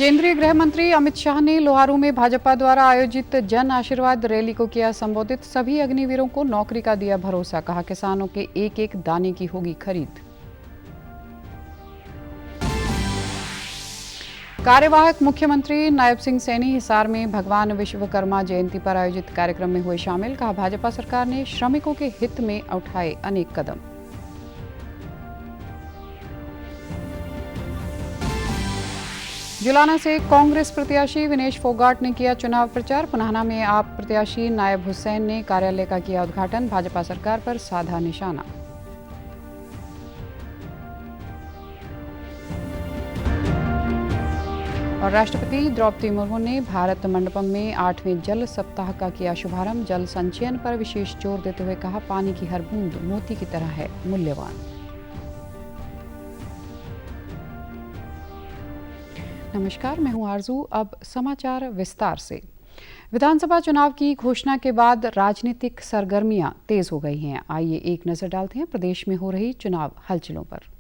केंद्रीय गृह मंत्री अमित शाह ने लोहारू में भाजपा द्वारा आयोजित जन आशीर्वाद रैली को किया संबोधित। सभी अग्निवीरों को नौकरी का दिया भरोसा, कहा किसानों के एक एक दाने की होगी खरीद। कार्यवाहक मुख्यमंत्री नायब सिंह सैनी हिसार में भगवान विश्वकर्मा जयंती पर आयोजित कार्यक्रम में हुए शामिल, कहा भाजपा सरकार ने श्रमिकों के हित में उठाए अनेक कदम। जुलाना से कांग्रेस प्रत्याशी विनेश फोगाट ने किया चुनाव प्रचार। पुनाहना में आप प्रत्याशी नायब हुसैन ने कार्यालय का किया उद्घाटन, भाजपा सरकार पर साधा निशाना। और राष्ट्रपति द्रौपदी मुर्मू ने भारत मंडपम में 8वें जल सप्ताह का किया शुभारंभ। जल संचयन पर विशेष जोर देते हुए कहा, पानी की हर बूंद मोती की तरह है मूल्यवान। नमस्कार, मैं हूं आरजू। अब समाचार विस्तार से। विधानसभा चुनाव की घोषणा के बाद राजनीतिक सरगर्मियां तेज हो गई हैं। आइए एक नजर डालते हैं प्रदेश में हो रही चुनाव हलचलों पर।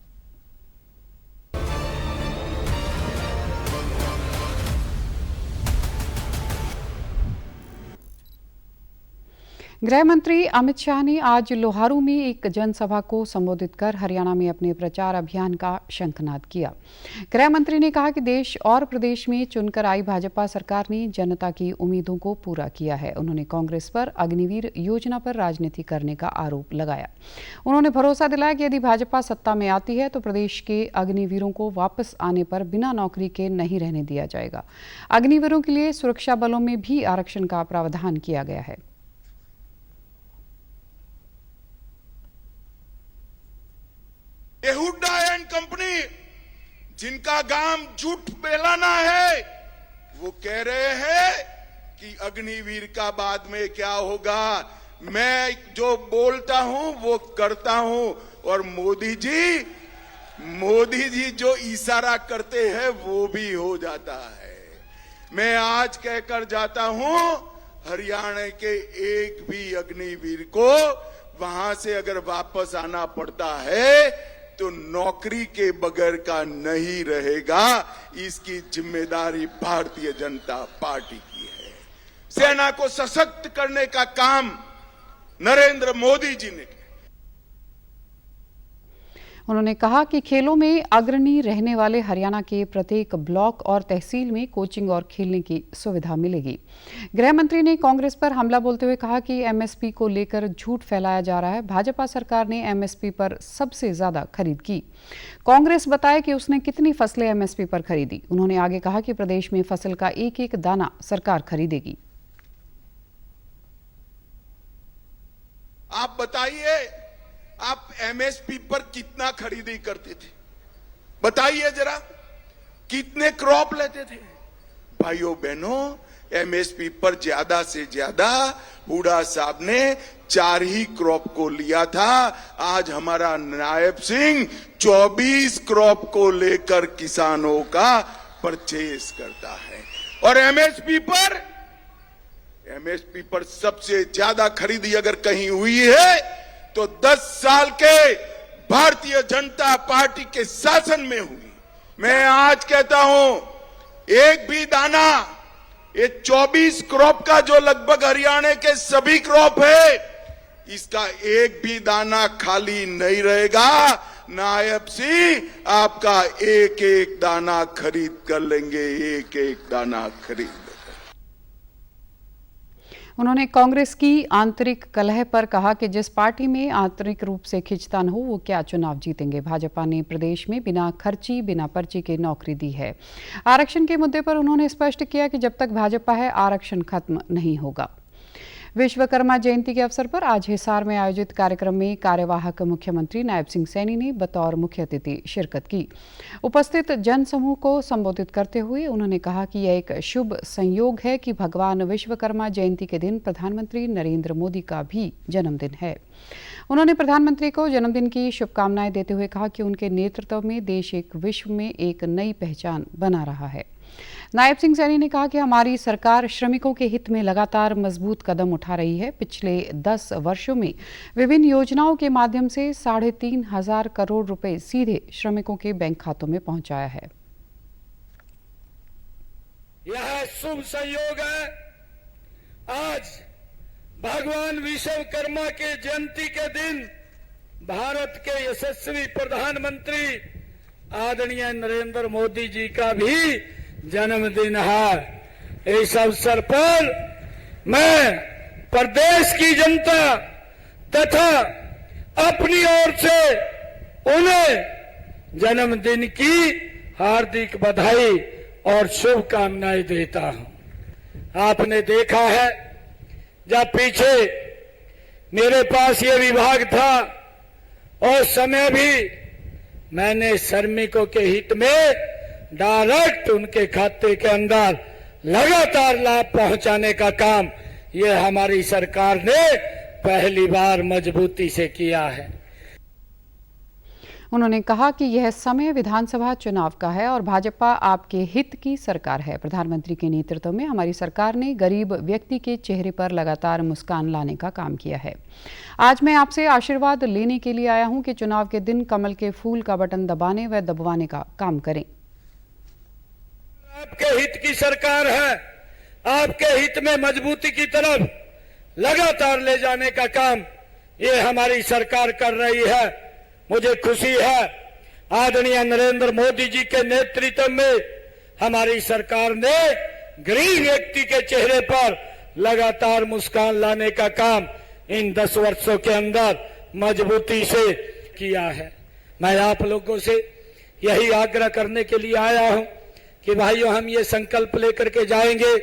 गृह मंत्री अमित शाह ने आज लोहारू में एक जनसभा को संबोधित कर हरियाणा में अपने प्रचार अभियान का शंखनाद किया। गृह मंत्री ने कहा कि देश और प्रदेश में चुनकर आई भाजपा सरकार ने जनता की उम्मीदों को पूरा किया है। उन्होंने कांग्रेस पर अग्निवीर योजना पर राजनीति करने का आरोप लगाया। उन्होंने भरोसा दिलाया कि यदि भाजपा सत्ता में आती है तो प्रदेश के अग्निवीरों को वापस आने पर बिना नौकरी के नहीं रहने दिया जाएगा। अग्निवीरों के लिए सुरक्षा बलों में भी आरक्षण का प्रावधान किया गया है। ये हुड्डा एंड कंपनी, जिनका काम झूठ फैलाना है, वो कह रहे हैं कि अग्निवीर का बाद में क्या होगा। मैं जो बोलता हूं वो करता हूं, और मोदी जी जो इशारा करते हैं वो भी हो जाता है। मैं आज कहकर जाता हूं, हरियाणा के एक भी अग्निवीर को वहां से अगर वापस आना पड़ता है तो नौकरी के बगैर का नहीं रहेगा। इसकी जिम्मेदारी भारतीय जनता पार्टी की है। सेना को सशक्त करने का काम नरेंद्र मोदी जी ने किया। उन्होंने कहा कि खेलों में अग्रणी रहने वाले हरियाणा के प्रत्येक ब्लॉक और तहसील में कोचिंग और खेलने की सुविधा मिलेगी। गृह मंत्री ने कांग्रेस पर हमला बोलते हुए कहा कि एमएसपी को लेकर झूठ फैलाया जा रहा है। भाजपा सरकार ने एमएसपी पर सबसे ज्यादा खरीद की। कांग्रेस बताए कि उसने कितनी फसलें एमएसपी पर खरीदी। उन्होंने आगे कहा कि प्रदेश में फसल का एक एक दाना सरकार खरीदेगी। आप बताइए, आप एमएसपी पर कितना खरीदी करते थे? बताइए जरा, कितने क्रॉप लेते थे? भाइयों बहनों, एमएसपी पर ज्यादा से ज्यादा हुड्डा साहब ने 4 ही क्रॉप को लिया था। आज हमारा नायब सिंह 24 क्रॉप को लेकर किसानों का परचेस करता है। और एमएसपी पर सबसे ज्यादा खरीदी अगर कहीं हुई है तो 10 साल के भारतीय जनता पार्टी के शासन में हुई। मैं आज कहता हूं, एक भी दाना, ये 24 क्रॉप का जो लगभग हरियाणा के सभी क्रॉप है, इसका एक भी दाना खाली नहीं रहेगा। नायब सिंह आपका एक एक दाना खरीद कर लेंगे, एक एक दाना खरीद। उन्होंने कांग्रेस की आंतरिक कलह पर कहा कि जिस पार्टी में आंतरिक रूप से खींचतान हो वो क्या चुनाव जीतेंगे। भाजपा ने प्रदेश में बिना खर्ची बिना पर्ची के नौकरी दी है। आरक्षण के मुद्दे पर उन्होंने स्पष्ट किया कि जब तक भाजपा है आरक्षण खत्म नहीं होगा। विश्वकर्मा जयंती के अवसर पर आज हिसार में आयोजित कार्यक्रम में कार्यवाहक मुख्यमंत्री नायब सिंह सैनी ने बतौर मुख्य अतिथि शिरकत की। उपस्थित जनसमूह को संबोधित करते हुए उन्होंने कहा कि यह एक शुभ संयोग है कि भगवान विश्वकर्मा जयंती के दिन प्रधानमंत्री नरेंद्र मोदी का भी जन्मदिन है। उन्होंने प्रधानमंत्री को जन्मदिन की शुभकामनाएं देते हुए कहा कि उनके नेतृत्व में देश एक विश्व में एक नई पहचान बना रहा है। नायब सिंह सैनी ने कहा कि हमारी सरकार श्रमिकों के हित में लगातार मजबूत कदम उठा रही है। पिछले 10 वर्षों में विभिन्न योजनाओं के माध्यम से 3,500 करोड़ रुपए सीधे श्रमिकों के बैंक खातों में पहुंचाया है। यह शुभ संयोग है। आज भगवान विश्वकर्मा के जयंती के दिन भारत के यशस्वी प्रधानमंत्री आदरणीय नरेंद्र मोदी जी का भी जन्मदिन है। इस अवसर पर मैं प्रदेश की जनता तथा अपनी ओर से उन्हें जन्मदिन की हार्दिक बधाई और शुभकामनाएं देता हूं। आपने देखा है, जब पीछे मेरे पास ये विभाग था और समय भी मैंने श्रमिकों के हित में डायरेक्ट उनके खाते के अंदर लगातार लाभ पहुंचाने का काम ये हमारी सरकार ने पहली बार मजबूती से किया है। उन्होंने कहा कि यह समय विधानसभा चुनाव का है और भाजपा आपके हित की सरकार है। प्रधानमंत्री के नेतृत्व में हमारी सरकार ने गरीब व्यक्ति के चेहरे पर लगातार मुस्कान लाने का काम किया है। आज मैं आपसे आशीर्वाद लेने के लिए आया हूं कि चुनाव के दिन कमल के फूल का बटन दबाने व दबवाने का काम करें। आपके हित की सरकार है। आपके हित में मजबूती की तरफ लगातार ले जाने का काम ये हमारी सरकार कर रही है। मुझे खुशी है, आदरणीय नरेंद्र मोदी जी के नेतृत्व में हमारी सरकार ने गरीब व्यक्ति के चेहरे पर लगातार मुस्कान लाने का काम इन 10 वर्षों के अंदर मजबूती से किया है। मैं आप लोगों से यही आग्रह करने के लिए आया हूं कि भाइयों, हम ये संकल्प लेकर के जाएंगे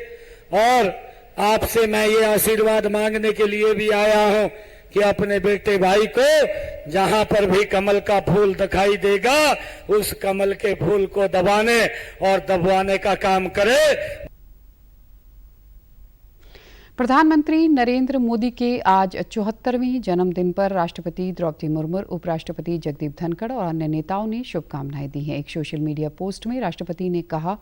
और आपसे मैं ये आशीर्वाद मांगने के लिए भी आया हूं कि अपने बेटे भाई को जहां पर भी कमल का फूल दिखाई देगा उस कमल के फूल को दबाने और दबवाने का काम करे। प्रधानमंत्री नरेंद्र मोदी के आज 74वें जन्मदिन पर राष्ट्रपति द्रौपदी मुर्मू, उपराष्ट्रपति जगदीप धनखड़ और अन्य नेताओं ने शुभकामनाएं दी हैं। एक सोशल मीडिया पोस्ट में राष्ट्रपति ने कहा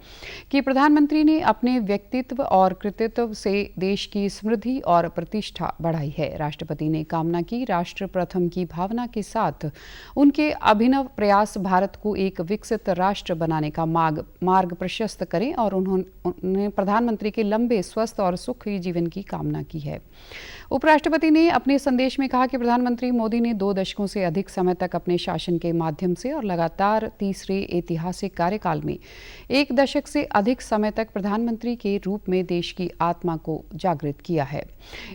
कि प्रधानमंत्री ने अपने व्यक्तित्व और कृतित्व से देश की समृद्धि और प्रतिष्ठा बढ़ाई है। राष्ट्रपति ने कामना की राष्ट्र प्रथम की भावना के साथ उनके अभिनव प्रयास भारत को एक विकसित राष्ट्र बनाने का मार्ग प्रशस्त करें और उन्होंने प्रधानमंत्री के लंबे, स्वस्थ और सुखी जीवन की कामना की है। उपराष्ट्रपति ने अपने संदेश में कहा कि प्रधानमंत्री मोदी ने 2 दशकों से अधिक समय तक अपने शासन के माध्यम से और लगातार तीसरे ऐतिहासिक कार्यकाल में 1 दशक से अधिक समय तक प्रधानमंत्री के रूप में देश की आत्मा को जागृत किया है,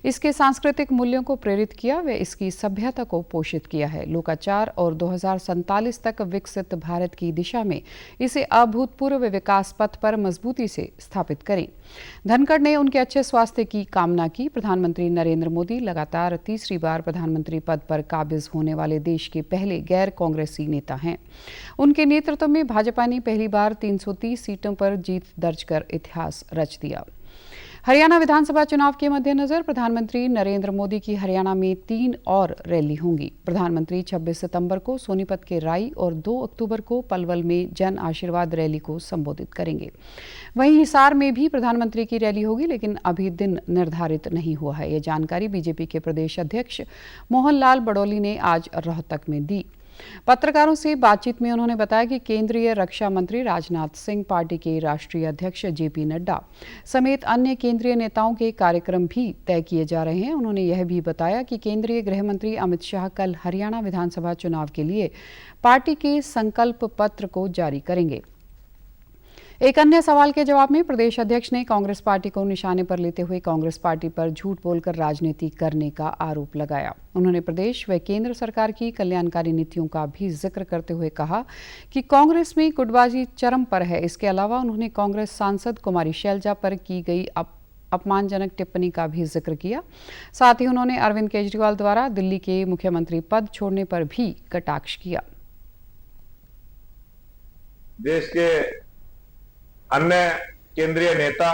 इसके सांस्कृतिक मूल्यों को प्रेरित किया व इसकी सभ्यता को पोषित किया है। लोकाचार और 2047 तक विकसित भारत की दिशा में इसे अभूतपूर्व विकास पथ पर मजबूती से स्थापित करें। धनखड़ ने उनके अच्छे स्वास्थ्य की कामना की। प्रधानमंत्री नरेंद्र मोदी लगातार तीसरी बार प्रधानमंत्री पद पर काबिज होने वाले देश के पहले गैर कांग्रेसी नेता हैं। उनके नेतृत्व में भाजपा ने पहली बार 330 सीटों पर जीत दर्ज कर इतिहास रच दिया। हरियाणा विधानसभा चुनाव के मद्देनजर प्रधानमंत्री नरेंद्र मोदी की हरियाणा में 3 और रैली होंगी। प्रधानमंत्री 26 सितंबर को सोनीपत के राई और 2 अक्टूबर को पलवल में जन आशीर्वाद रैली को संबोधित करेंगे। वहीं हिसार में भी प्रधानमंत्री की रैली होगी, लेकिन अभी दिन निर्धारित नहीं हुआ है। यह जानकारी बीजेपी के प्रदेश अध्यक्ष मोहन लाल बडौली ने आज रोहतक में दी। पत्रकारों से बातचीत में उन्होंने बताया कि केंद्रीय रक्षा मंत्री राजनाथ सिंह, पार्टी के राष्ट्रीय अध्यक्ष जेपी नड्डा समेत अन्य केंद्रीय नेताओं के कार्यक्रम भी तय किए जा रहे हैं। उन्होंने यह भी बताया कि केंद्रीय गृह मंत्री अमित शाह कल हरियाणा विधानसभा चुनाव के लिए पार्टी के संकल्प पत्र को जारी करेंगे। एक अन्य सवाल के जवाब में प्रदेश अध्यक्ष ने कांग्रेस पार्टी को निशाने पर लेते हुए कांग्रेस पार्टी पर झूठ बोलकर राजनीति करने का आरोप लगाया। उन्होंने प्रदेश व केंद्र सरकार की कल्याणकारी नीतियों का भी जिक्र करते हुए कहा कि कांग्रेस में गुटबाजी चरम पर है। इसके अलावा उन्होंने कांग्रेस सांसद कुमारी शैलजा पर की गई अपमानजनक टिप्पणी का भी जिक्र किया। साथ ही उन्होंने अरविंद केजरीवाल द्वारा दिल्ली के मुख्यमंत्री पद छोड़ने पर भी कटाक्ष किया। देश के अन्य केंद्रीय नेता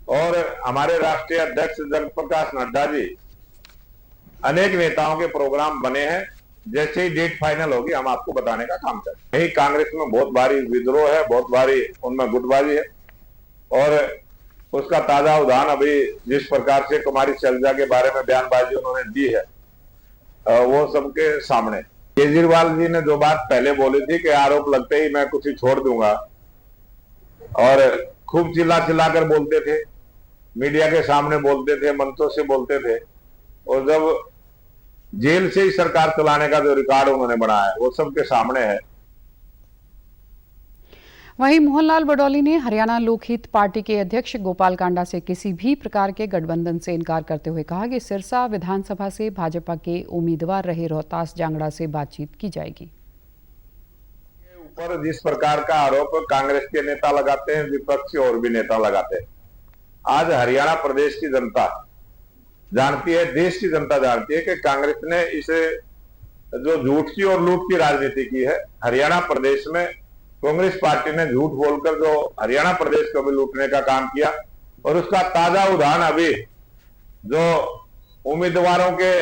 और हमारे राष्ट्रीय अध्यक्ष जगत प्रकाश नड्डा जी, अनेक नेताओं के प्रोग्राम बने हैं। जैसे ही डेट फाइनल होगी हम आपको बताने का काम करेंगे। यही कांग्रेस में बहुत भारी विद्रोह है, बहुत भारी उनमें गुटबाजी है और उसका ताजा उदाहरण अभी जिस प्रकार से कुमारी शैलजा के बारे में बयानबाजी उन्होंने दी है वो सबके सामने। केजरीवाल जी ने जो बात पहले बोली थी कि आरोप लगते ही मैं कुछ ही छोड़ दूंगा और खूब चिल्ला चिल्ला कर बोलते थे, मीडिया के सामने बोलते थे, मंचों से बोलते थे, और जब जेल से ही सरकार चलाने का जो रिकॉर्ड उन्होंने बनाया वो सबके सामने है। वहीं मोहनलाल बडौली ने हरियाणा लोकहित पार्टी के अध्यक्ष गोपाल कांडा से किसी भी प्रकार के गठबंधन से इनकार करते हुए कहा कि सिरसा विधानसभा से भाजपा के उम्मीदवार रहे रोहतास जांगड़ा से बातचीत की जाएगी। ऊपर जिस प्रकार का आरोप कांग्रेस के नेता लगाते हैं, विपक्ष और भी नेता लगाते हैं, आज हरियाणा प्रदेश की जनता जानती है, देश की जनता जानती है कि कांग्रेस ने इसे जो झूठ की और लूट की राजनीति की है। हरियाणा प्रदेश में कांग्रेस पार्टी ने झूठ बोलकर जो हरियाणा प्रदेश को भी लूटने का काम किया, और उसका ताजा उदाहरण अभी जो उम्मीदवारों के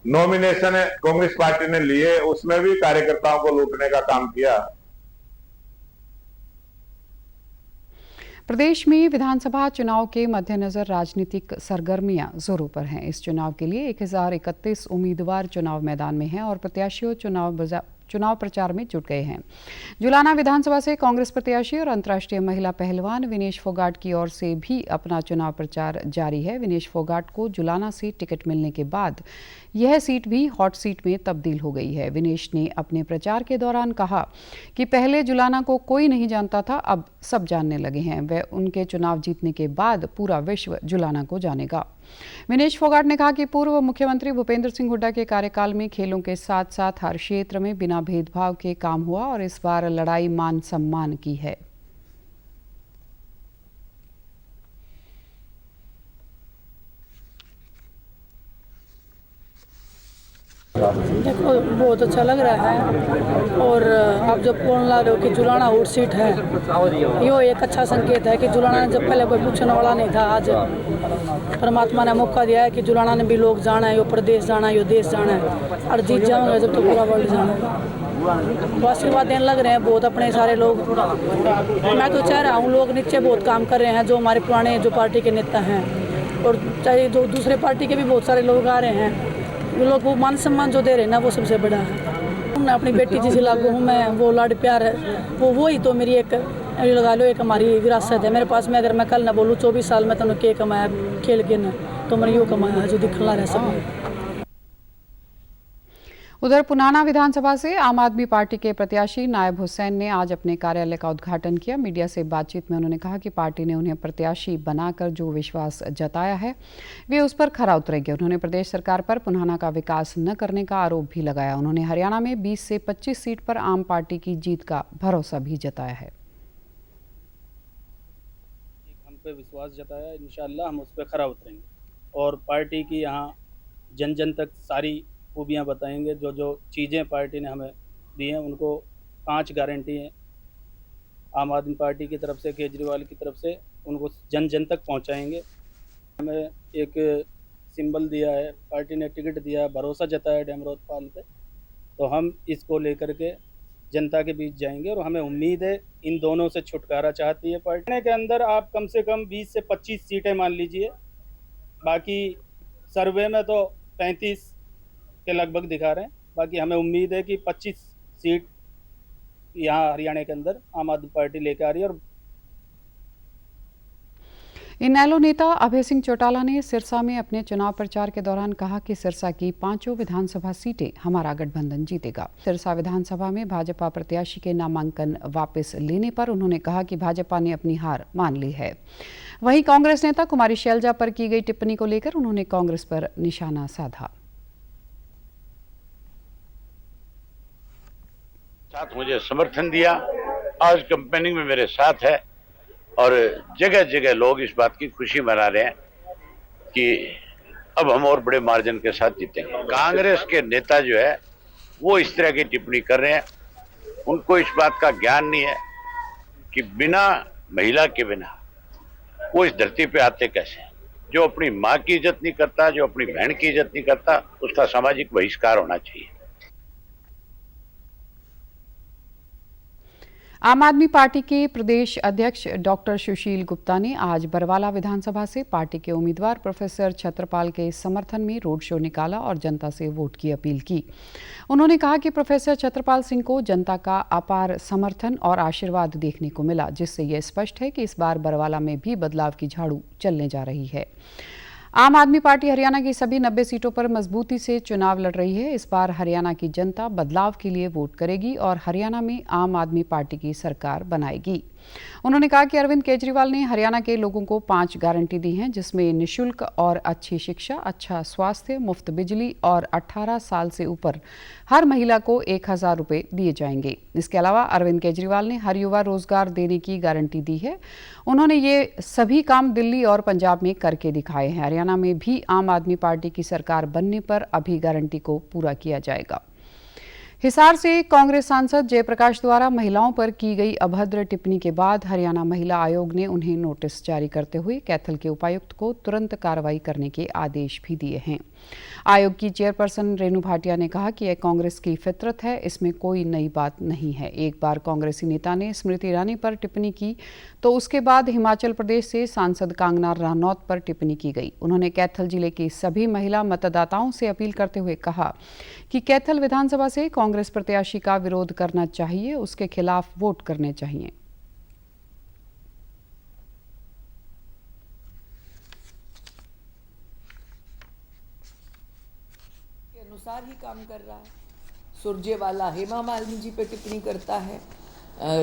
नॉमिनेशन कांग्रेस पार्टी ने लिए उसमें भी कार्यकर्ताओं को लूटने का काम किया। प्रदेश में विधानसभा चुनाव के मद्देनजर राजनीतिक सरगर्मियां जोरों पर हैं। इस चुनाव के लिए 1031 उम्मीदवार चुनाव मैदान में हैं और प्रत्याशी चुनाव प्रचार में जुट गए हैं। जुलाना विधानसभा से कांग्रेस प्रत्याशी और अंतर्राष्ट्रीय महिला पहलवान विनेश फोगाट की ओर से भी अपना चुनाव प्रचार जारी है। विनेश फोगाट को जुलाना से टिकट मिलने के बाद यह सीट भी हॉट सीट में तब्दील हो गई है। विनेश ने अपने प्रचार के दौरान कहा कि पहले जुलाना को कोई नहीं जानता था, अब सब जानने लगे हैं। वह उनके चुनाव जीतने के बाद पूरा विश्व जुलाना को जानेगा। विनेश फोगाट ने कहा कि पूर्व मुख्यमंत्री भूपेंद्र सिंह हुड्डा के कार्यकाल में खेलों के साथ साथ हर क्षेत्र में बिना भेदभाव के काम हुआ और इस बार लड़ाई मान सम्मान की है। देखो बहुत अच्छा लग रहा है, और आप जब बोलने लग रहे हो कि जुलाना हॉट सीट है, यो एक अच्छा संकेत है कि जुलाना ने जब पहले कोई पूछने वाला नहीं था, आज परमात्मा ने मौका दिया है कि जुलाना ने भी लोग जाना है, यो प्रदेश जाना है, यो देश जाना है, और जीत जाऊंगा जब तो पूरा वर्ल्ड जाना है। तो आशीर्वाद देने लग रहे हैं बहुत अपने सारे लोग। मैं तो चाह रहा हूँ लोग नीचे बहुत काम कर रहे हैं, जो हमारे पुराने जो पार्टी के नेता हैं, और चाहे जो दूसरे पार्टी के भी बहुत सारे लोग आ रहे हैं, वो लोग वो मान सम्मान जो दे रहे हैं ना, वो सबसे बड़ा है। मैं अपनी बेटी जिसे लागू हूँ मैं, वो लाड प्यार है, वो ही तो मेरी एक लगा लो एक हमारी विरासत है मेरे पास में। अगर मैं कल ना बोलूँ 24 साल में तुमने क्या कमाया खेल के ना, तो मैंने यूँ कमाया जो दिखला रहा सब। उधर पुनाना विधानसभा से आम आदमी पार्टी के प्रत्याशी नायब हुसैन ने आज अपने कार्यालय का उद्घाटन किया। मीडिया से बातचीत में उन्होंने कहा कि पार्टी ने उन्हें प्रत्याशी बनाकर जो विश्वास जताया है वे उस पर खरा उतरेंगे। उन्होंने प्रदेश सरकार पर पुनाना का विकास न करने का आरोप भी लगाया। उन्होंने हरियाणा में 20 से 25 सीट पर आम पार्टी की जीत का भरोसा भी जताया है। हम पे विश्वास जताया, इंशाल्लाह हम उस पर खरा उतरेंगे और पार्टी की यहाँ जन जन तक सारी खूबियाँ बताएंगे। जो जो चीज़ें पार्टी ने हमें दी हैं उनको 5 गारंटी हैं आम आदमी पार्टी की तरफ से, केजरीवाल की तरफ से, उनको जन जन तक पहुंचाएंगे। हमें एक सिंबल दिया है, पार्टी ने टिकट दिया है, भरोसा जताया डेमरोद पाल पे, तो हम इसको लेकर के जनता के बीच जाएंगे और हमें उम्मीद है इन दोनों से छुटकारा चाहती है पार्टी के अंदर। आप कम से कम 20 से 25 सीटें मान लीजिए, बाकी सर्वे में तो 35 के लगभग दिखा रहे हैं। बाकी हमें उम्मीद है कि 25 सीट यहाँ हरियाणा के अंदर आम आदमी पार्टी लेकर आ रही है। और इनेलो नेता अभय सिंह चौटाला ने सिरसा में अपने चुनाव प्रचार के दौरान कहा कि सिरसा की 5 विधानसभा सीटें हमारा गठबंधन जीतेगा। सिरसा विधानसभा में भाजपा प्रत्याशी के नामांकन वापस लेने पर उन्होंने कहा कि भाजपा ने अपनी हार मान ली है। वहीं कांग्रेस नेता कुमारी शैलजा पर की गई टिप्पणी को लेकर उन्होंने कांग्रेस पर निशाना साधा। साथ मुझे समर्थन दिया, आज कैंपेनिंग में मेरे साथ है और जगह जगह लोग इस बात की खुशी मना रहे हैं कि अब हम और बड़े मार्जिन के साथ जीतेंगे। कांग्रेस के नेता जो है वो इस तरह की टिप्पणी कर रहे हैं, उनको इस बात का ज्ञान नहीं है कि बिना महिला के बिना वो इस धरती पे आते कैसे। जो अपनी माँ की इज्जत नहीं करता, जो अपनी बहन की इज्जत नहीं करता, उसका सामाजिक बहिष्कार होना चाहिए। आम आदमी पार्टी के प्रदेश अध्यक्ष डॉक्टर सुशील गुप्ता ने आज बरवाला विधानसभा से पार्टी के उम्मीदवार प्रोफेसर छत्रपाल के समर्थन में रोड शो निकाला और जनता से वोट की अपील की। उन्होंने कहा कि प्रोफेसर छत्रपाल सिंह को जनता का अपार समर्थन और आशीर्वाद देखने को मिला, जिससे यह स्पष्ट है कि इस बार बरवाला में भी बदलाव की झाड़ू चलने जा रही है। आम आदमी पार्टी हरियाणा की सभी 90 सीटों पर मजबूती से चुनाव लड़ रही है। इस बार हरियाणा की जनता बदलाव के लिए वोट करेगी और हरियाणा में आम आदमी पार्टी की सरकार बनाएगी। उन्होंने कहा कि अरविंद केजरीवाल ने हरियाणा के लोगों को 5 गारंटी दी हैं, जिसमें निःशुल्क और अच्छी शिक्षा, अच्छा स्वास्थ्य, मुफ्त बिजली और 18 साल से ऊपर हर महिला को 1000 रुपये दिए जाएंगे। इसके अलावा अरविंद केजरीवाल ने हर युवा रोजगार देने की गारंटी दी है। उन्होंने ये सभी काम दिल्ली और पंजाब में करके दिखाए हैं। हरियाणा में भी आम आदमी पार्टी की सरकार बनने पर अभी गारंटी को पूरा किया जाएगा। हिसार से कांग्रेस सांसद जयप्रकाश द्वारा महिलाओं पर की गई अभद्र टिप्पणी के बाद हरियाणा महिला आयोग ने उन्हें नोटिस जारी करते हुए कैथल के उपायुक्त को तुरंत कार्रवाई करने के आदेश भी दिए हैं। आयोग की चेयरपर्सन रेणु भाटिया ने कहा कि यह कांग्रेस की फितरत है, इसमें कोई नई बात नहीं है। एक बार कांग्रेसी नेता ने स्मृति ईरानी पर टिप्पणी की तो उसके बाद हिमाचल प्रदेश से सांसद कांगना रनौत पर टिप्पणी की गई। उन्होंने कैथल जिले की सभी महिला मतदाताओं से अपील करते हुए कहा कि कैथल विधानसभा से कांग्रेस प्रत्याशी का विरोध करना चाहिए, उसके खिलाफ वोट करने चाहिए। अनुसार ही काम कर रहा है। सुरजेवाला हेमा मालिनी जी पे टिप्पणी करता है,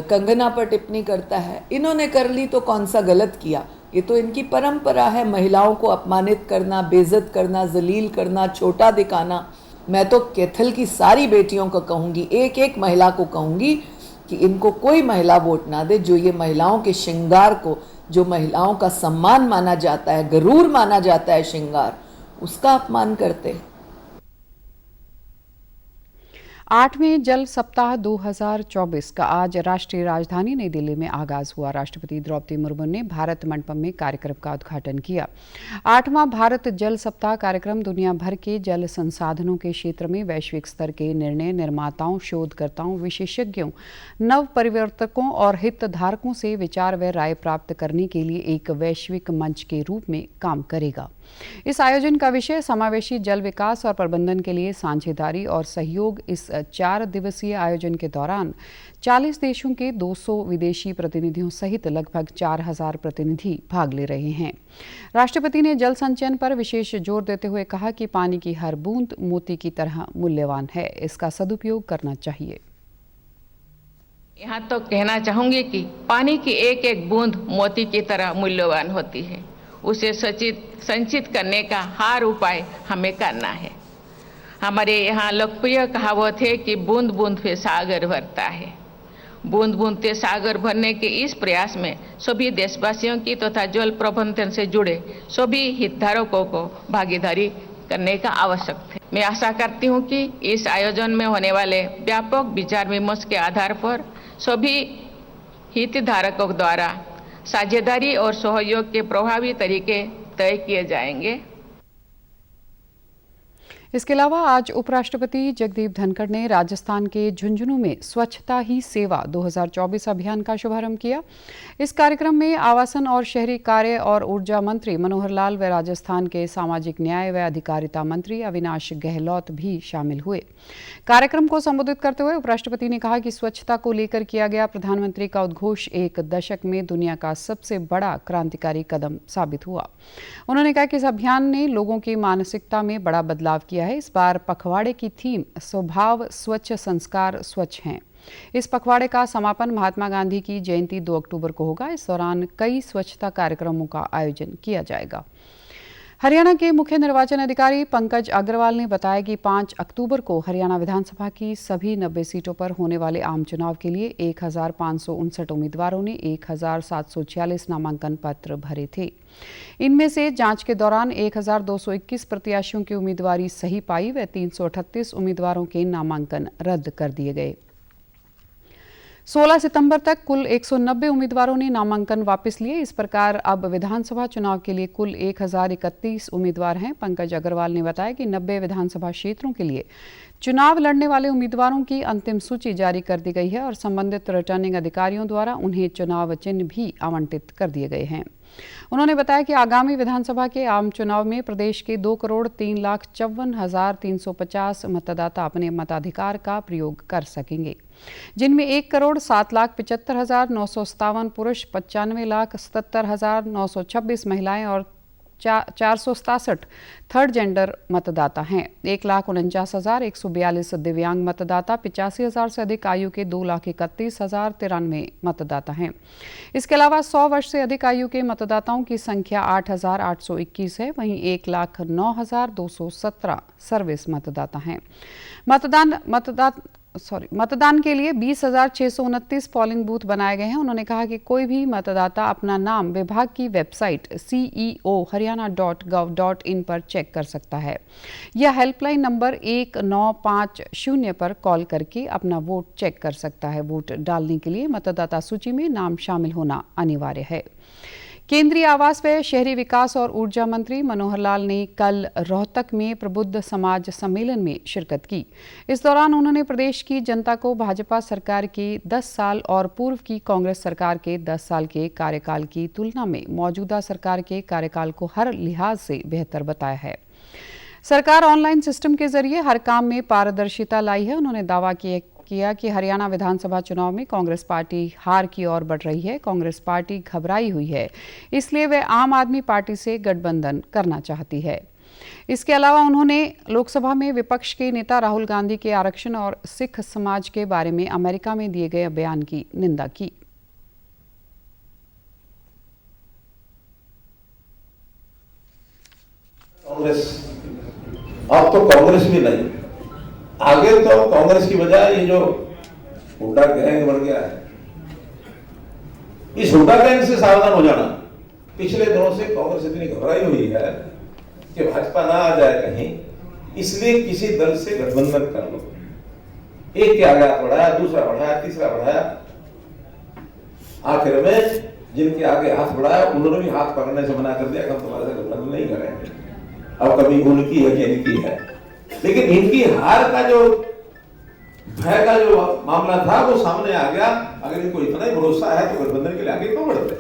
कंगना पर टिप्पणी करता है। इन्होंने कर ली तो कौन सा गलत किया? ये तो इनकी परंपरा है, महिलाओं को अपमानित करना, बेइज्जत करना, जलील करना, छोटा दिखाना। मैं तो कैथल की सारी बेटियों को कहूँगी, एक एक महिला को कहूँगी कि इनको कोई महिला वोट ना दे जो ये महिलाओं के श्रृंगार को, जो महिलाओं का सम्मान माना जाता है, गरूर माना जाता है श्रृंगार, उसका अपमान करते हैं। 8वें जल सप्ताह 2024 का आज राष्ट्रीय राजधानी नई दिल्ली में आगाज हुआ। राष्ट्रपति द्रौपदी मुर्मू ने भारत मंडपम में कार्यक्रम का उद्घाटन किया। 8वां भारत जल सप्ताह कार्यक्रम दुनिया भर के जल संसाधनों के क्षेत्र में वैश्विक स्तर के निर्णय निर्माताओं, शोधकर्ताओं, विशेषज्ञों, नव परिवर्तकों और हितधारकों से विचार व राय प्राप्त करने के लिए एक वैश्विक मंच के रूप में काम करेगा। इस आयोजन का विषय समावेशी जल विकास और प्रबंधन के लिए साझेदारी और सहयोग। इस 4 दिवसीय आयोजन के दौरान 40 देशों के 200 विदेशी प्रतिनिधियों सहित लगभग 4000 प्रतिनिधि भाग ले रहे हैं। राष्ट्रपति ने जल संचयन पर विशेष जोर देते हुए कहा कि पानी की हर बूंद मोती की तरह मूल्यवान है, इसका सदुपयोग करना चाहिए। यहाँ तो कहना चाहूंगी कि पानी की एक एक बूंद मोती की तरह मूल्यवान होती है। उसे संचित करने का हर उपाय हमें करना है। हमारे यहाँ लोकप्रिय कहावत है कि बूंद बूंद से सागर भरता है। बूंद बूंद से सागर भरने के इस प्रयास में सभी देशवासियों की तथा जल प्रबंधन से जुड़े सभी हितधारकों को भागीदारी करने का आवश्यक है। मैं आशा करती हूँ कि इस आयोजन में होने वाले व्यापक विचार विमर्श के आधार पर सभी हितधारकों द्वारा साझेदारी और सहयोग के प्रभावी तरीके तय किए जाएंगे। इसके अलावा आज उपराष्ट्रपति जगदीप धनखड़ ने राजस्थान के झुंझुनू में स्वच्छता ही सेवा 2024 अभियान का शुभारंभ किया। इस कार्यक्रम में आवासन और शहरी कार्य और ऊर्जा मंत्री मनोहर लाल व राजस्थान के सामाजिक न्याय व अधिकारिता मंत्री अविनाश गहलोत भी शामिल हुए। कार्यक्रम को संबोधित करते हुए उपराष्ट्रपति ने कहा कि स्वच्छता को लेकर किया गया प्रधानमंत्री का उद्घोष एक दशक में दुनिया का सबसे बड़ा क्रांतिकारी कदम साबित हुआ। उन्होंने कहा कि इस अभियान ने लोगों की मानसिकता में बड़ा बदलाव किया है। इस बार पखवाड़े की थीम स्वभाव स्वच्छ संस्कार स्वच्छ हैं। इस पखवाड़े का समापन महात्मा गांधी की जयंती 2 अक्टूबर को होगा। इस दौरान कई स्वच्छता कार्यक्रमों का आयोजन किया जाएगा। हरियाणा के मुख्य निर्वाचन अधिकारी पंकज अग्रवाल ने बताया कि 5 अक्टूबर को हरियाणा विधानसभा की सभी 90 सीटों पर होने वाले आम चुनाव के लिए 1559 उम्मीदवारों ने 1746 नामांकन पत्र भरे थे। इनमें से जांच के दौरान 1221 प्रत्याशियों की उम्मीदवारी सही पाई व 338 उम्मीदवारों के नामांकन रद्द कर दिए गए। 16 सितंबर तक कुल 190 उम्मीदवारों ने नामांकन वापस लिए। इस प्रकार अब विधानसभा चुनाव के लिए कुल 1031 उम्मीदवार हैं। पंकज अग्रवाल ने बताया कि 90 विधानसभा क्षेत्रों के लिए चुनाव लड़ने वाले उम्मीदवारों की अंतिम सूची जारी कर दी गई है और संबंधित रिटर्निंग अधिकारियों द्वारा उन्हें चुनाव चिन्ह भी आवंटित कर दिए गए हैं। उन्होंने बताया कि आगामी विधानसभा के आम चुनाव में प्रदेश के 2,03,54,350 मतदाता अपने मताधिकार का प्रयोग कर सकेंगे, जिनमें 1,07,75,957 पुरुष, 95,77,926 महिलाएं और 467 थर्ड जेंडर मतदाता हैं। 1,49,142 दिव्यांग मतदाता, 85,000 से अधिक आयु के 2,31,093 मतदाता हैं। इसके अलावा 100 वर्ष से अधिक आयु के मतदाताओं की संख्या 8,821 है। वहीं 1,09,217 सर्विस मतदाता हैं। मतदान के लिए 20,629 पोलिंग बूथ बनाए गए हैं। उन्होंने कहा कि कोई भी मतदाता अपना नाम विभाग की वेबसाइट ceo.haryana.gov.in पर चेक कर सकता है या हेल्पलाइन नंबर 1950 पर कॉल करके अपना वोट चेक कर सकता है। वोट डालने के लिए मतदाता सूची में नाम शामिल होना अनिवार्य है। केंद्रीय आवास व शहरी विकास और ऊर्जा मंत्री मनोहर लाल ने कल रोहतक में प्रबुद्ध समाज सम्मेलन में शिरकत की। इस दौरान उन्होंने प्रदेश की जनता को भाजपा सरकार के 10 साल और पूर्व की कांग्रेस सरकार के 10 साल के कार्यकाल की तुलना में मौजूदा सरकार के कार्यकाल को हर लिहाज से बेहतर बताया है। सरकार ऑनलाइन सिस्टम के जरिए हर काम में पारदर्शिता लाई है। उन्होंने दावा किया कि हरियाणा विधानसभा चुनाव में कांग्रेस पार्टी हार की ओर बढ़ रही है। कांग्रेस पार्टी घबराई हुई है, इसलिए वे आम आदमी पार्टी से गठबंधन करना चाहती है। इसके अलावा उन्होंने लोकसभा में विपक्ष के नेता राहुल गांधी के आरक्षण और सिख समाज के बारे में अमेरिका में दिए गए बयान की निंदा की। कांग्रेस अब तो कांग्रेस भी नहीं, आगे तो कांग्रेस की बजाय ये जो हुड्डा गैंग बन गया है, इस हुड्डा गैंग से सावधान हो जाना। पिछले दिनों से कांग्रेस इतनी घबराई हुई है कि भाजपा ना आ जाए कहीं, इसलिए किसी दल से गठबंधन कर लो। एक के आगे हाथ बढ़ाया, दूसरा बढ़ाया, तीसरा बढ़ाया, आखिर में जिनके आगे हाथ बढ़ाया उन्होंने भी हाथ पकड़ने से मना कर दिया कि हम तुम्हारे से गठबंधन नहीं करेंगे। अब कभी उनकी है कि इनकी है, लेकिन इनकी हार का जो भय का जो मामला था वो सामने आ गया। अगर इनको इतना ही भरोसा है तो गठबंधन के लिए आगे क्यों बढ़ते?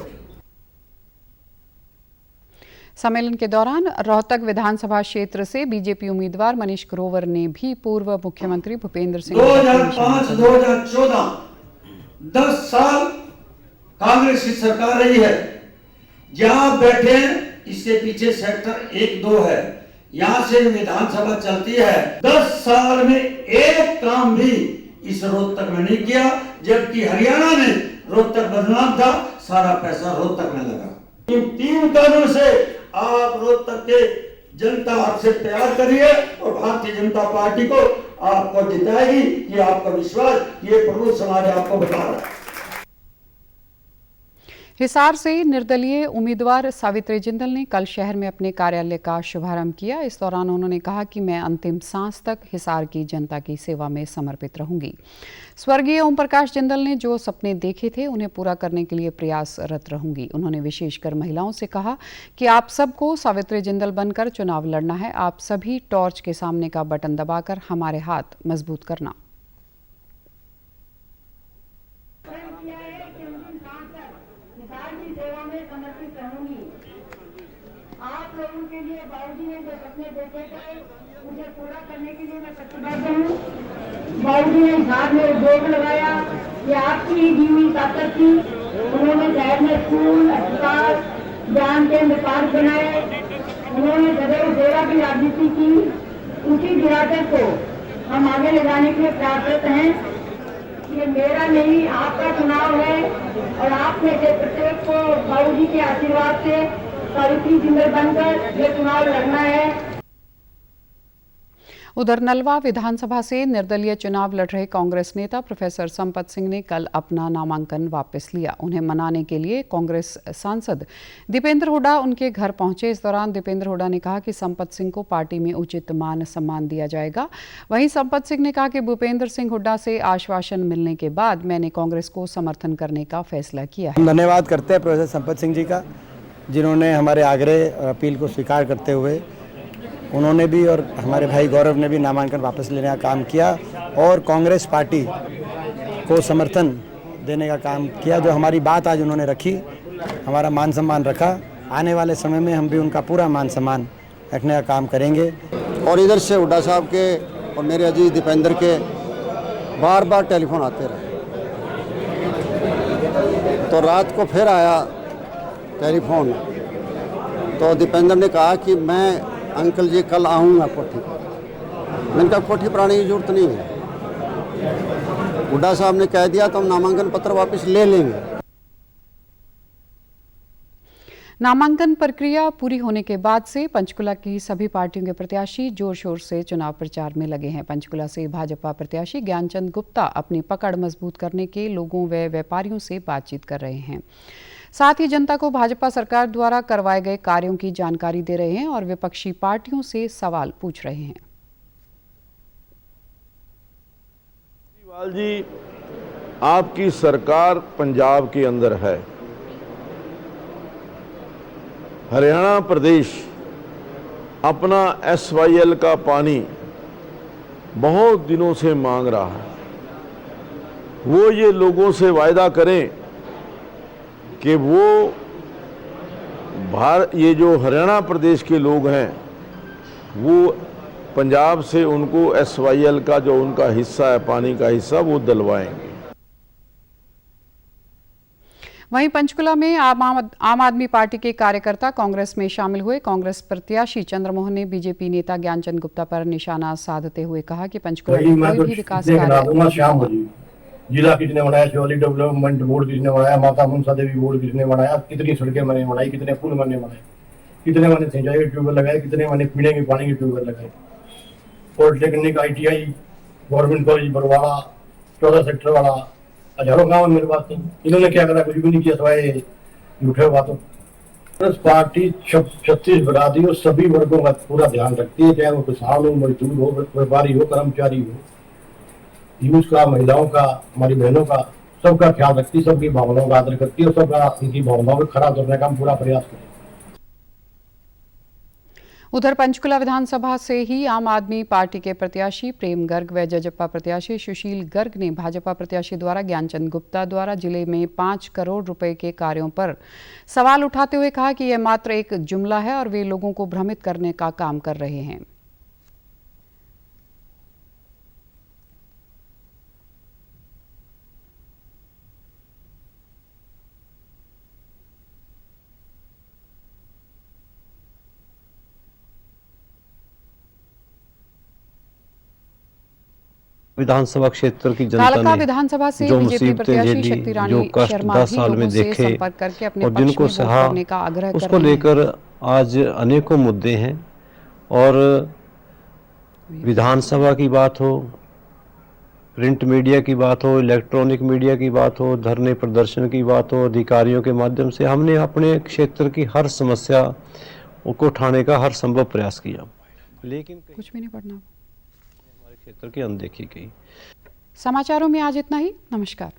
सम्मेलन के दौरान रोहतक विधानसभा क्षेत्र से बीजेपी उम्मीदवार मनीष ग्रोवर ने भी पूर्व मुख्यमंत्री भूपेंद्र सिंह 2005-2014 10 साल कांग्रेस की सरकार रही है। जहां बैठे इससे पीछे सेक्टर 1-2 है, यहां से विधानसभा चलती है। 10 साल में एक काम भी इस रोहतक में नहीं किया, जबकि हरियाणा में रोहतक बदनाम था, सारा पैसा रोहतक में लगा। इन 3 कारणों से आप रोहतक के जनता आपसे प्यार करिए और भारतीय जनता पार्टी को आपको जिताएगी, ये आपका विश्वास, ये प्रबुद्ध समाज आपको बता रहा है। हिसार से निर्दलीय उम्मीदवार सावित्री जिंदल ने कल शहर में अपने कार्यालय का शुभारंभ किया। इस दौरान उन्होंने कहा कि मैं अंतिम सांस तक हिसार की जनता की सेवा में समर्पित रहूंगी। स्वर्गीय ओम प्रकाश जिंदल ने जो सपने देखे थे उन्हें पूरा करने के लिए प्रयासरत रहूंगी। उन्होंने विशेषकर महिलाओं से कहा कि आप सबको सावित्री जिंदल बनकर चुनाव लड़ना है। आप सभी टॉर्च के सामने का बटन दबाकर हमारे हाथ मजबूत करना। आप लोगों के लिए बाबूजी ने जो सपने देखे थे उसे पूरा करने के लिए मैं प्रतिबद्ध हूँ। बाबूजी ने साथ में उद्योग लगाया, ये आपकी ही दी हुई ताकत थी। उन्होंने शहर में स्कूल, अस्पताल, ज्ञान केंद्र, पार्क बनाए। उन्होंने सदैव सेवा की राजनीति की। उसी विरासत को हम आगे ले जाने के लिए प्रयासरत हैं। ये मेरा नहीं, आपका चुनाव है और आप में से प्रत्येक को बाबूजी के आशीर्वाद से सावित्री जिंदल बनकर ये चुनाव लड़ना है। उधर नलवा विधानसभा से निर्दलीय चुनाव लड़ रहे कांग्रेस नेता प्रोफेसर संपत सिंह ने कल अपना नामांकन वापस लिया। उन्हें मनाने के लिए कांग्रेस सांसद दीपेंद्र हुड्डा उनके घर पहुंचे। इस दौरान दीपेंद्र हुड्डा ने कहा कि संपत सिंह को पार्टी में उचित मान सम्मान दिया जाएगा। वहीं संपत सिंह ने कहा कि भूपेंद्र सिंह हुड्डा से आश्वासन मिलने के बाद मैंने कांग्रेस को समर्थन करने का फैसला किया है। हम धन्यवाद करते हैं प्रोफेसर संपत सिंह जी का, जिन्होंने हमारे आग्रह और अपील को स्वीकार करते हुए उन्होंने भी और हमारे भाई गौरव ने भी नामांकन वापस लेने का काम किया और कांग्रेस पार्टी को समर्थन देने का काम किया। जो हमारी बात आज उन्होंने रखी, हमारा मान सम्मान रखा, आने वाले समय में हम भी उनका पूरा मान सम्मान रखने का काम करेंगे। और इधर से हुड्डा साहब के और मेरे अजीज दीपेंद्र के बार बार टेलीफोन आते रहे, तो रात को फिर आया टेलीफोन, तो दीपेंद्र ने कहा कि मैं अंकल जी कल आऊँगा कोठी पर। मैंने कहा कोठी पर आने की जरूरत नहीं है, हुड्डा साहब ने कह दिया तो हम नामांकन पत्र वापस ले लेंगे। नामांकन प्रक्रिया पूरी होने के बाद से पंचकुला की सभी पार्टियों के प्रत्याशी जोर शोर से चुनाव प्रचार में लगे हैं। पंचकुला से भाजपा प्रत्याशी ज्ञानचंद गुप्ता अपनी पकड़ मजबूत करने के लोगों व व्यापारियों से बातचीत कर रहे हैं। साथ ही जनता को भाजपा सरकार द्वारा करवाए गए कार्यों की जानकारी दे रहे हैं और विपक्षी पार्टियों से सवाल पूछ रहे हैं। केजरीवाल जी, आपकी सरकार पंजाब के अंदर है, हरियाणा प्रदेश अपना SYL का पानी बहुत दिनों से मांग रहा है। वो ये लोगों से वायदा करें कि वो ये जो हरियाणा प्रदेश के लोग हैं वो पंजाब से उनको SYL का जो उनका हिस्सा है, पानी का हिस्सा, वो दिलवाएंगे। वहीं पंचकुला में आम आदमी पार्टी के कार्यकर्ता कांग्रेस में शामिल हुए। कांग्रेस प्रत्याशी चंद्रमोहन ने बीजेपी नेता ज्ञानचंद गुप्ता पर निशाना साधते हुए कहा कि पंचकुला में कोई भी विकास कार्य, जिला किसने बनाया, शिवालिक डेवलपमेंट बोर्ड किसने बनाया, माता मनसा देवी बोर्ड किसने बनाया, कितनी सड़कें मैंने बनाई, कितने पुल मैंने बनाए, कितने मैंने सिंचाई के ट्यूबवेल लगाए, कितने मैंने पीने के पानी के ट्यूबवेल लगाए। Polytechnic ITI government college Barwara 14 sector वाला हजारों गाँव मेरे पास नहीं। इन्होंने क्या करा? कुछ भी नहीं किया सिवाय झूठे बातों। कांग्रेस पार्टी 36 बिरादरी और सभी वर्गों का पूरा ध्यान रखती है, चाहे वो किसान हो, मजदूर हो, व्यापारी हो, कर्मचारी हो, यूथ का, महिलाओं का, हमारी बहनों का, सबका ख्याल रखती है, सबकी भावनाओं का आदर करती है और सबका उनकी भावनाओं को खरा उतरने का हम पूरा प्रयास करें। उधर पंचकुला विधानसभा से ही आम आदमी पार्टी के प्रत्याशी प्रेम गर्ग व जजपा प्रत्याशी सुशील गर्ग ने भाजपा प्रत्याशी द्वारा ज्ञानचंद गुप्ता द्वारा जिले में 5 करोड़ रुपए के कार्यों पर सवाल उठाते हुए कहा कि यह मात्र एक जुमला है और वे लोगों को भ्रमित करने का काम कर रहे हैं। विधानसभा क्षेत्र की जनता कालका ने विधानसभा से जो बीजेपी प्रत्याशी मुसीबतें शक्ति झेली, रानी जो कष्ट शर्मा 10 भी साल में लोगों से देखे संपर्क करके अपने और पक्ष जिनको में वोट सहा, करने का आग्रह कर उसको रहे हैं। लेकर आज अनेकों मुद्दे हैं और विधानसभा की बात हो, प्रिंट मीडिया की बात हो, इलेक्ट्रॉनिक मीडिया की बात हो, धरने प्रदर्शन की बात हो, अधिकारियों के माध्यम से हमने अपने क्षेत्र की हर समस्या को उठाने का हर संभव प्रयास किया, लेकिन कुछ भी नहीं पढ़ना। हमारे क्षेत्र की अनदेखी की। समाचारों में आज इतना ही। नमस्कार।